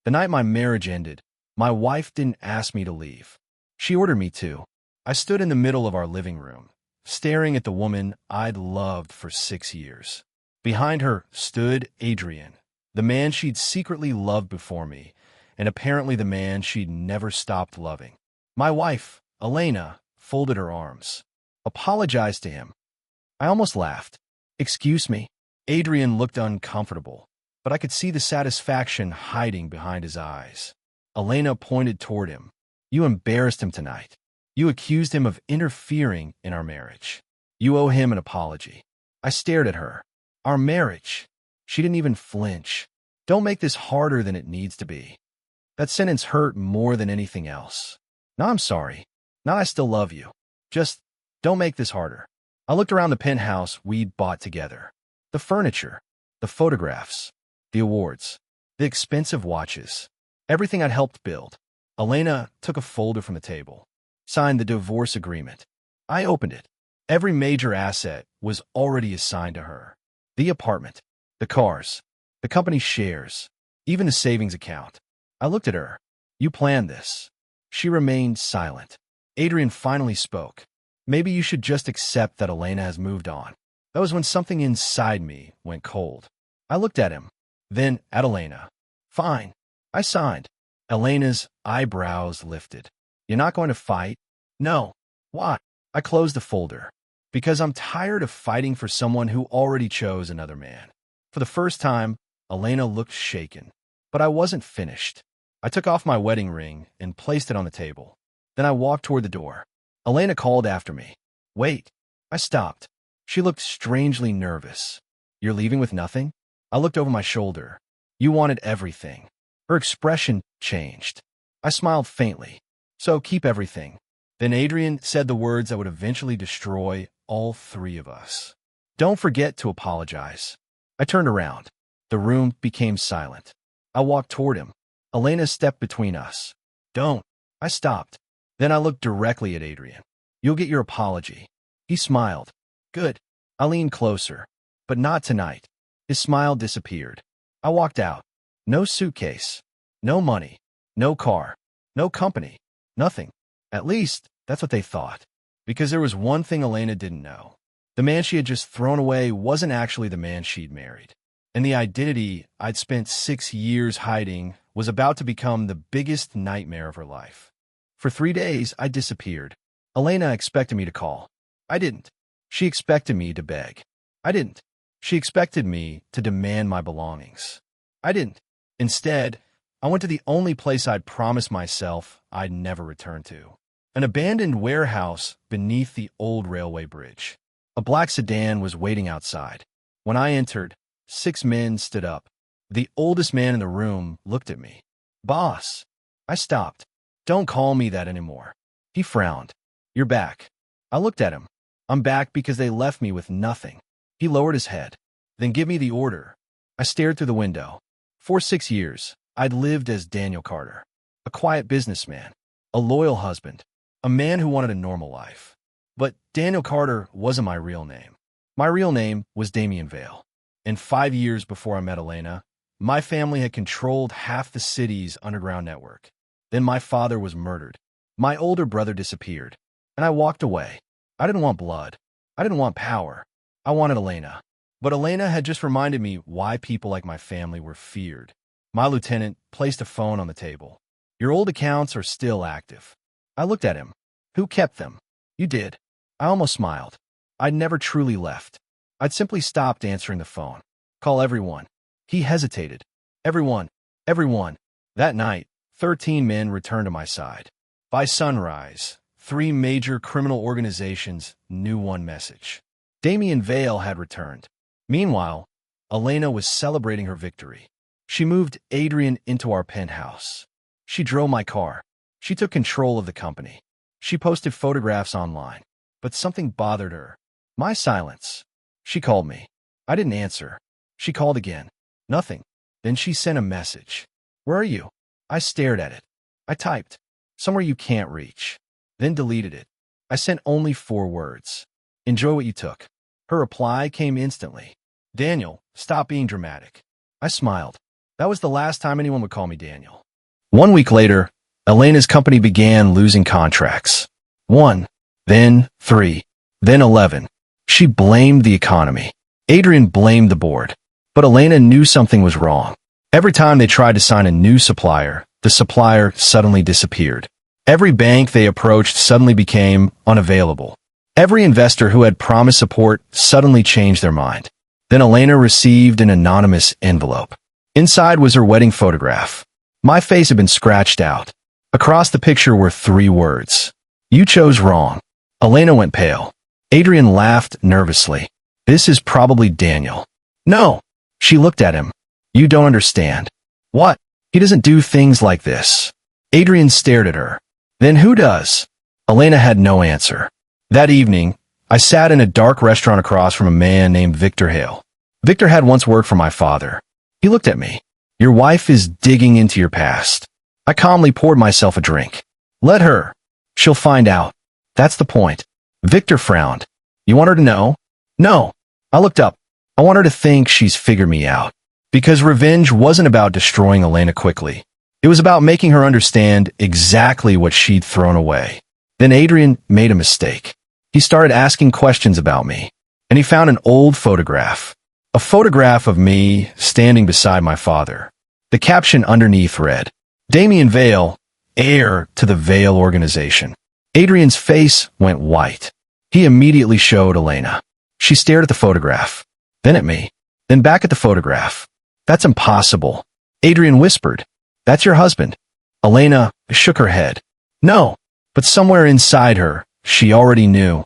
The night my marriage ended, my wife didn't ask me to leave. She ordered me to. I stood in the middle of our living room, staring at the woman I'd loved for 6 years. Behind her stood Adrian, the man she'd secretly loved before me, and apparently the man she'd never stopped loving. My wife, Elena, folded her arms. Apologized to him. I almost laughed. Excuse me. Adrian looked uncomfortable, but I could see the satisfaction hiding behind his eyes. Elena pointed toward him. You embarrassed him tonight. You accused him of interfering in our marriage. You owe him an apology. I stared at her. Our marriage. She didn't even flinch. Don't make this harder than it needs to be. That sentence hurt more than anything else. No, I'm sorry. Now I still love you. Just don't make this harder. I looked around the penthouse we'd bought together. The furniture, the photographs, the awards, the expensive watches, everything I'd helped build. Elena took a folder from the table, signed the divorce agreement. I opened it. Every major asset was already assigned to her. The apartment, the cars, the company's shares, even the savings account. I looked at her. You planned this. She remained silent. Adrian finally spoke. Maybe you should just accept that Elena has moved on. That was when something inside me went cold. I looked at him, then at Elena. Fine. I signed. Elena's eyebrows lifted. You're not going to fight? No. Why? I closed the folder. Because I'm tired of fighting for someone who already chose another man. For the first time, Elena looked shaken. But I wasn't finished. I took off my wedding ring and placed it on the table. Then I walked toward the door. Elena called after me. Wait. I stopped. She looked strangely nervous. You're leaving with nothing? I looked over my shoulder. You wanted everything. Her expression changed. I smiled faintly. So keep everything. Then Adrian said the words that would eventually destroy all three of us. Don't forget to apologize. I turned around. The room became silent. I walked toward him. Elena stepped between us. Don't. I stopped. Then I looked directly at Adrian. You'll get your apology. He smiled. Good. I leaned closer. But not tonight. His smile disappeared. I walked out. No suitcase. No money. No car. No company. Nothing. At least, that's what they thought. Because there was one thing Elena didn't know. The man she had just thrown away wasn't actually the man she'd married. And the identity I'd spent 6 years hiding was about to become the biggest nightmare of her life. For 3 days, I disappeared. Elena expected me to call. I didn't. She expected me to beg. I didn't. She expected me to demand my belongings. I didn't. Instead, I went to the only place I'd promised myself I'd never return to. An abandoned warehouse beneath the old railway bridge. A black sedan was waiting outside. When I entered, 6 men stood up. The oldest man in the room looked at me. Boss. I stopped. Don't call me that anymore. He frowned. You're back. I looked at him. I'm back because they left me with nothing. He lowered his head. Then give me the order. I stared through the window. For 6 years, I'd lived as Daniel Carter. A quiet businessman. A loyal husband. A man who wanted a normal life. But Daniel Carter wasn't my real name. My real name was Damian Vale. And 5 years before I met Elena, my family had controlled half the city's underground network. Then my father was murdered. My older brother disappeared. And I walked away. I didn't want blood. I didn't want power. I wanted Elena. But Elena had just reminded me why people like my family were feared. My lieutenant placed a phone on the table. Your old accounts are still active. I looked at him. Who kept them? You did. I almost smiled. I'd never truly left. I'd simply stopped answering the phone. Call everyone. He hesitated. Everyone. Everyone. That night, 13 men returned to my side. By sunrise, 3 major criminal organizations knew one message. Damian Vale had returned. Meanwhile, Elena was celebrating her victory. She moved Adrian into our penthouse. She drove my car. She took control of the company. She posted photographs online. But something bothered her. My silence. She called me. I didn't answer. She called again. Nothing. Then she sent a message. Where are you? I stared at it. I typed. Somewhere you can't reach. Then deleted it. I sent only 4 words. Enjoy what you took. Her reply came instantly. Daniel, stop being dramatic. I smiled. That was the last time anyone would call me Daniel. 1 week later, Elena's company began losing contracts. 1, then 3, then 11. She blamed the economy. Adrian blamed the board. But Elena knew something was wrong. Every time they tried to sign a new supplier, the supplier suddenly disappeared. Every bank they approached suddenly became unavailable. Every investor who had promised support suddenly changed their mind. Then Elena received an anonymous envelope. Inside was her wedding photograph. My face had been scratched out. Across the picture were 3 words. You chose wrong. Elena went pale. Adrian laughed nervously. This is probably Daniel. No. She looked at him. You don't understand. What? He doesn't do things like this. Adrian stared at her. Then who does? Elena had no answer. That evening, I sat in a dark restaurant across from a man named Victor Hale. Victor had once worked for my father. He looked at me. Your wife is digging into your past. I calmly poured myself a drink. Let her. She'll find out. That's the point. Victor frowned. You want her to know? No. I looked up. I want her to think she's figured me out. Because revenge wasn't about destroying Elena quickly. It was about making her understand exactly what she'd thrown away. Then Adrian made a mistake. He started asking questions about me. And he found an old photograph. A photograph of me standing beside my father. The caption underneath read, Damien Vale, heir to the Vale organization. Adrian's face went white. He immediately showed Elena. She stared at the photograph. Then at me. Then back at the photograph. That's impossible. Adrian whispered. That's your husband. Elena shook her head. No, but somewhere inside her, she already knew.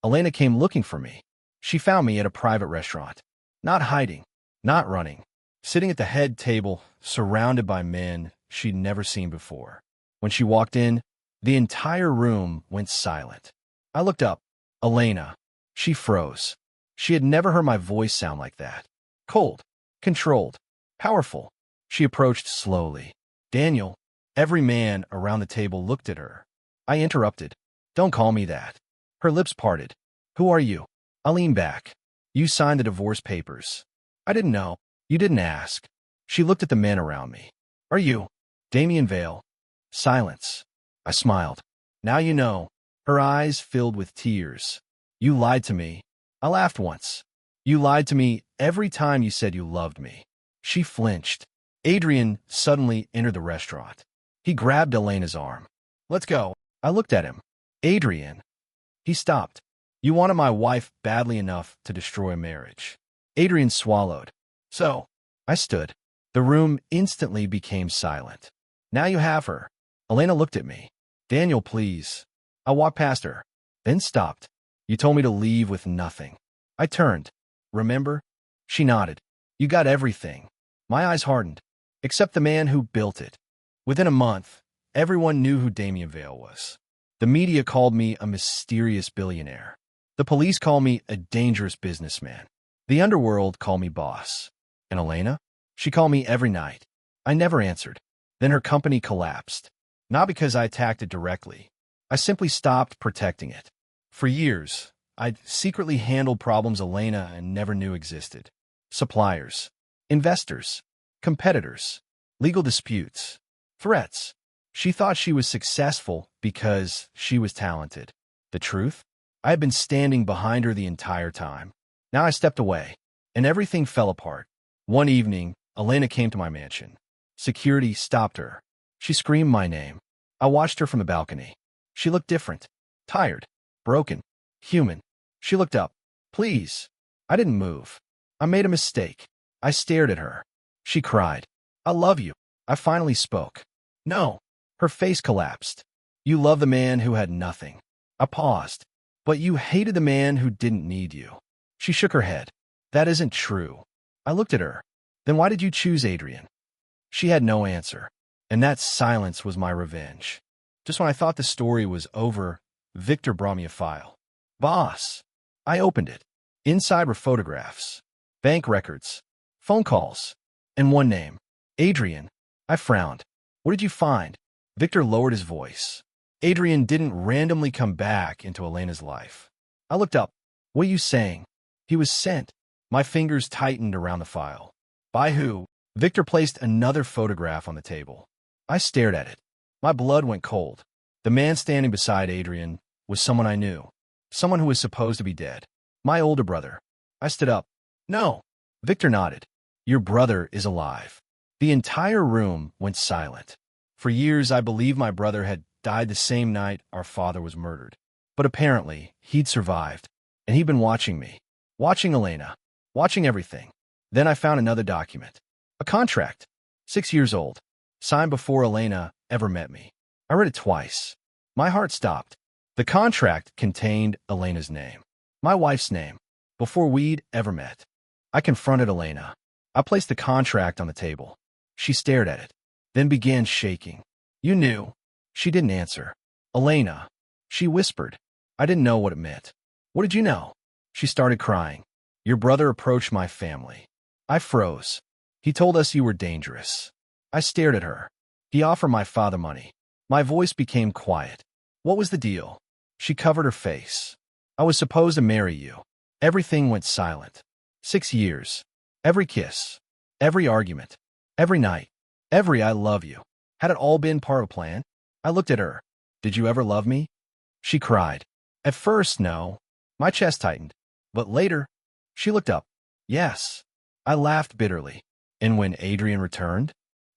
Elena came looking for me. She found me at a private restaurant. Not hiding, not running. Sitting at the head table, surrounded by men she'd never seen before. When she walked in, the entire room went silent. I looked up. Elena. She froze. She had never heard my voice sound like that. Cold, controlled, powerful. She approached slowly. Daniel. Every man around the table looked at her. I interrupted. Don't call me that. Her lips parted. Who are you? I leaned back. You signed the divorce papers. I didn't know. You didn't ask. She looked at the men around me. Are you? Damien Vale. Silence. I smiled. Now you know. Her eyes filled with tears. You lied to me. I laughed once. You lied to me every time you said you loved me. She flinched. Adrian suddenly entered the restaurant. He grabbed Elena's arm. Let's go. I looked at him. Adrian. He stopped. You wanted my wife badly enough to destroy a marriage. Adrian swallowed. So, I stood. The room instantly became silent. Now you have her. Elena looked at me. Daniel, please. I walked past her, then stopped. You told me to leave with nothing. I turned. Remember? She nodded. You got everything. My eyes hardened. Except the man who built it. Within a month, everyone knew who Damien Vale was. The media called me a mysterious billionaire. The police called me a dangerous businessman. The underworld called me boss. And Elena? She called me every night. I never answered. Then her company collapsed. Not because I attacked it directly. I simply stopped protecting it. For years, I'd secretly handled problems Elena never knew existed. Suppliers, investors, competitors, legal disputes, threats. She thought she was successful because she was talented. The truth? I had been standing behind her the entire time. Now I stepped away, and everything fell apart. One evening, Elena came to my mansion. Security stopped her. She screamed my name. I watched her from the balcony. She looked different, tired, broken, human. She looked up. Please. I didn't move. I made a mistake. I stared at her. She cried. I love you. I finally spoke. No. Her face collapsed. You love the man who had nothing. I paused. But you hated the man who didn't need you. She shook her head. That isn't true. I looked at her. Then why did you choose Adrian? She had no answer. And that silence was my revenge. Just when I thought the story was over, Victor brought me a file. Boss. I opened it. Inside were photographs, bank records, phone calls, and one name. Adrian. I frowned. What did you find? Victor lowered his voice. Adrian didn't randomly come back into Elena's life. I looked up. What are you saying? He was sent. My fingers tightened around the file. By who? Victor placed another photograph on the table. I stared at it. My blood went cold. The man standing beside Adrian was someone I knew, someone who was supposed to be dead. My older brother. I stood up. No. Victor nodded. Your brother is alive. The entire room went silent. For years, I believed my brother had died the same night our father was murdered. But apparently, he'd survived, and he'd been watching me, watching Elena, watching everything. Then I found another document. A contract. 6 years old. Signed before Elena ever met me. I read it twice. My heart stopped. The contract contained Elena's name, my wife's name, before we'd ever met. I confronted Elena. I placed the contract on the table. She stared at it, then began shaking. You knew. She didn't answer. Elena. She whispered. I didn't know what it meant. What did you know? She started crying. Your brother approached my family. I froze. He told us you were dangerous. I stared at her. He offered my father money. My voice became quiet. What was the deal? She covered her face. I was supposed to marry you. Everything went silent. 6 years. Every kiss. Every argument. Every night. Every I love you. Had it all been part of a plan? I looked at her. Did you ever love me? She cried. At first, no. My chest tightened. But later, she looked up. Yes. I laughed bitterly. And when Adrian returned,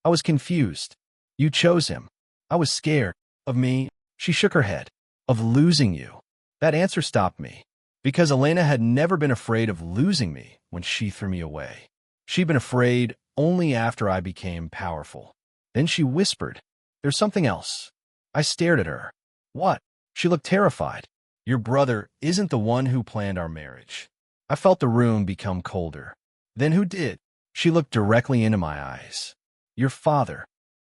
I was confused. You chose him. I was scared. Of me. She shook her head. Of losing you. That answer stopped me. Because Elena had never been afraid of losing me when she threw me away. She'd been afraid only after I became powerful. Then she whispered, There's something else. I stared at her. What? She looked terrified. Your brother isn't the one who planned our marriage. I felt the room become colder. Then who did? She looked directly into my eyes. Your father.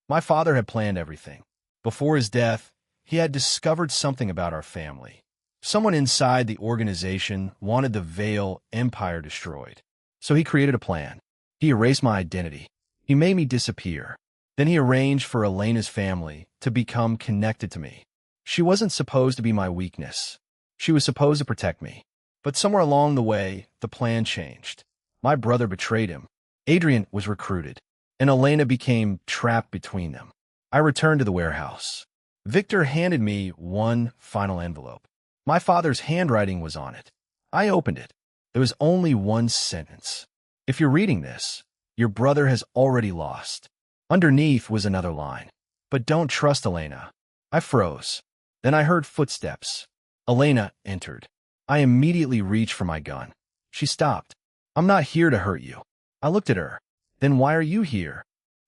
My father had planned everything. Before his death, he had discovered something about our family. Someone inside the organization wanted the Veil Empire destroyed. So he created a plan. He erased my identity. He made me disappear. Then he arranged for Elena's family to become connected to me. She wasn't supposed to be my weakness. She was supposed to protect me. But somewhere along the way, the plan changed. My brother betrayed him. Adrian was recruited, and Elena became trapped between them. I returned to the warehouse. Victor handed me one final envelope. My father's handwriting was on it. I opened it. There was only one sentence. If you're reading this, your brother has already lost. Underneath was another line. But don't trust Elena. I froze. Then I heard footsteps. Elena entered. I immediately reached for my gun. She stopped. I'm not here to hurt you. I looked at her. Then why are you here?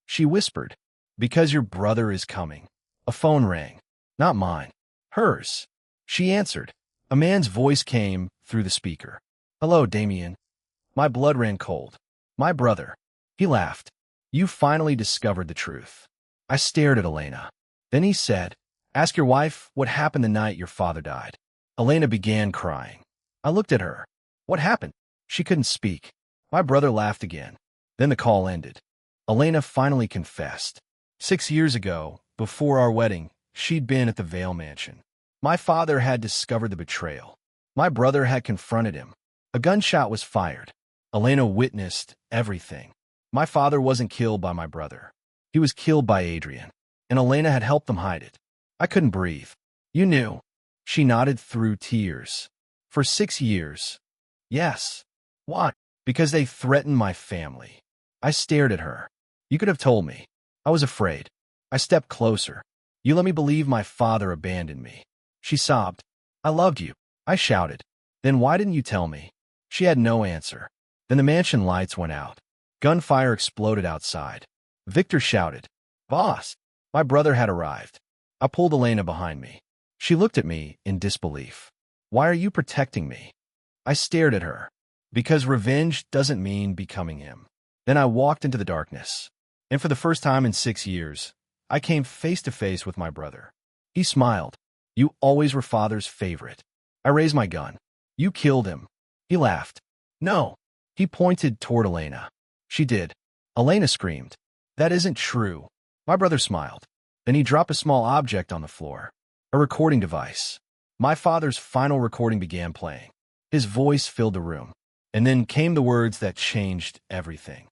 She whispered. Because your brother is coming. A phone rang. Not mine. Hers. She answered. A man's voice came through the speaker. Hello, Damien. My blood ran cold. My brother. He laughed. You finally discovered the truth. I stared at Elena. Then he said, Ask your wife what happened the night your father died. Elena began crying. I looked at her. What happened? She couldn't speak. My brother laughed again. Then the call ended. Elena finally confessed. 6 years ago, before our wedding, she'd been at the Vale Mansion. My father had discovered the betrayal. My brother had confronted him. A gunshot was fired. Elena witnessed everything. My father wasn't killed by my brother. He was killed by Adrian, and Elena had helped them hide it. I couldn't breathe. You knew. She nodded through tears. For 6 years. Yes. Why? Because they threatened my family. I stared at her. You could have told me. I was afraid. I stepped closer. You let me believe my father abandoned me. She sobbed. I loved you. I shouted. Then why didn't you tell me? She had no answer. Then the mansion lights went out. Gunfire exploded outside. Victor shouted, Boss! My brother had arrived. I pulled Elena behind me. She looked at me in disbelief. Why are you protecting me? I stared at her. Because revenge doesn't mean becoming him. Then I walked into the darkness. And for the first time in 6 years, I came face to face with my brother. He smiled. You always were father's favorite. I raised my gun. You killed him. He laughed. No. He pointed toward Elena. She did. Elena screamed. That isn't true. My brother smiled. Then he dropped a small object on the floor. A recording device. My father's final recording began playing. His voice filled the room. And then came the words that changed everything.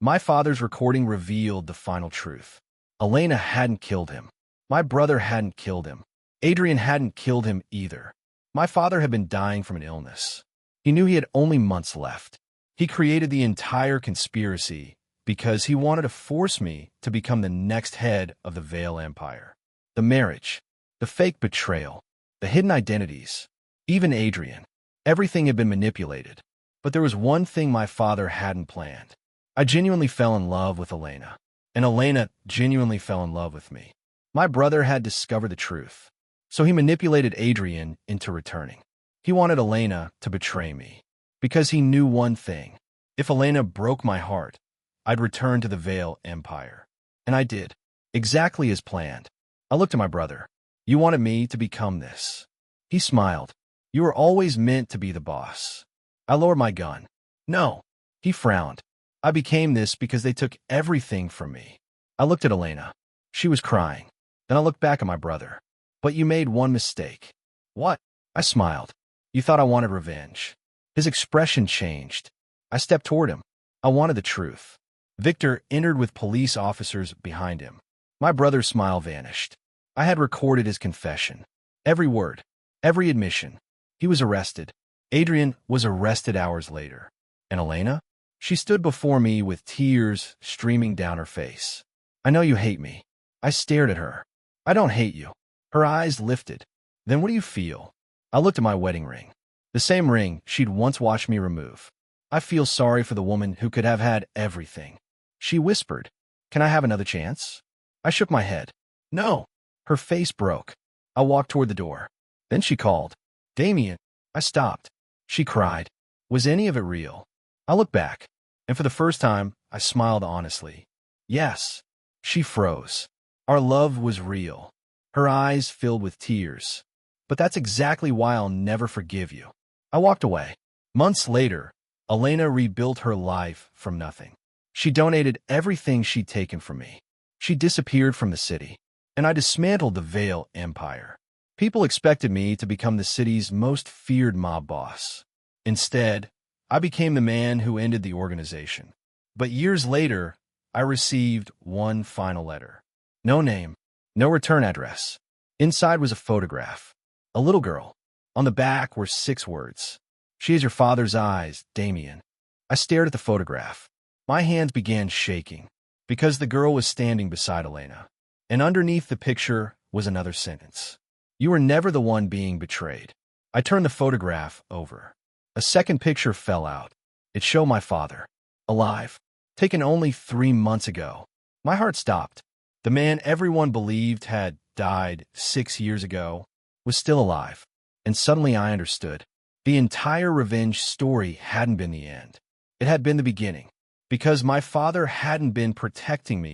My father's recording revealed the final truth. Elena hadn't killed him. My brother hadn't killed him. Adrian hadn't killed him either. My father had been dying from an illness. He knew he had only months left. He created the entire conspiracy because he wanted to force me to become the next head of the Veil Empire. The marriage, the fake betrayal, the hidden identities, even Adrian. Everything had been manipulated. But there was one thing my father hadn't planned. I genuinely fell in love with Elena, and Elena genuinely fell in love with me. My brother had discovered the truth, so he manipulated Adrian into returning. He wanted Elena to betray me, because he knew one thing. If Elena broke my heart, I'd return to the Veil Empire. And I did, exactly as planned. I looked at my brother. You wanted me to become this. He smiled. You were always meant to be the boss. I lowered my gun. No. He frowned. I became this because they took everything from me. I looked at Elena. She was crying. Then I looked back at my brother. But you made one mistake. What? I smiled. You thought I wanted revenge. His expression changed. I stepped toward him. I wanted the truth. Victor entered with police officers behind him. My brother's smile vanished. I had recorded his confession. Every word. Every admission. He was arrested. Adrian was arrested hours later. And Elena? She stood before me with tears streaming down her face. I know you hate me. I stared at her. I don't hate you. Her eyes lifted. Then what do you feel? I looked at my wedding ring. The same ring she'd once watched me remove. I feel sorry for the woman who could have had everything. She whispered, "Can I have another chance?" I shook my head. No. Her face broke. I walked toward the door. Then she called, "Damien." I stopped. She cried. Was any of it real? I looked back, and for the first time, I smiled honestly. Yes. She froze. Our love was real. Her eyes filled with tears. But that's exactly why I'll never forgive you. I walked away. Months later, Elena rebuilt her life from nothing. She donated everything she'd taken from me. She disappeared from the city, and I dismantled the Veil Empire. People expected me to become the city's most feared mob boss. Instead, I became the man who ended the organization. But years later, I received one final letter. No name, no return address. Inside was a photograph. A little girl. On the back were 6 words. She has your father's eyes, Damien. I stared at the photograph. My hands began shaking, because the girl was standing beside Elena. And underneath the picture was another sentence. You were never the one being betrayed. I turned the photograph over. A second picture fell out. It showed my father, alive, taken only 3 months ago. My heart stopped. The man everyone believed had died 6 years ago was still alive. And suddenly I understood. The entire revenge story hadn't been the end. It had been the beginning. Because my father hadn't been protecting me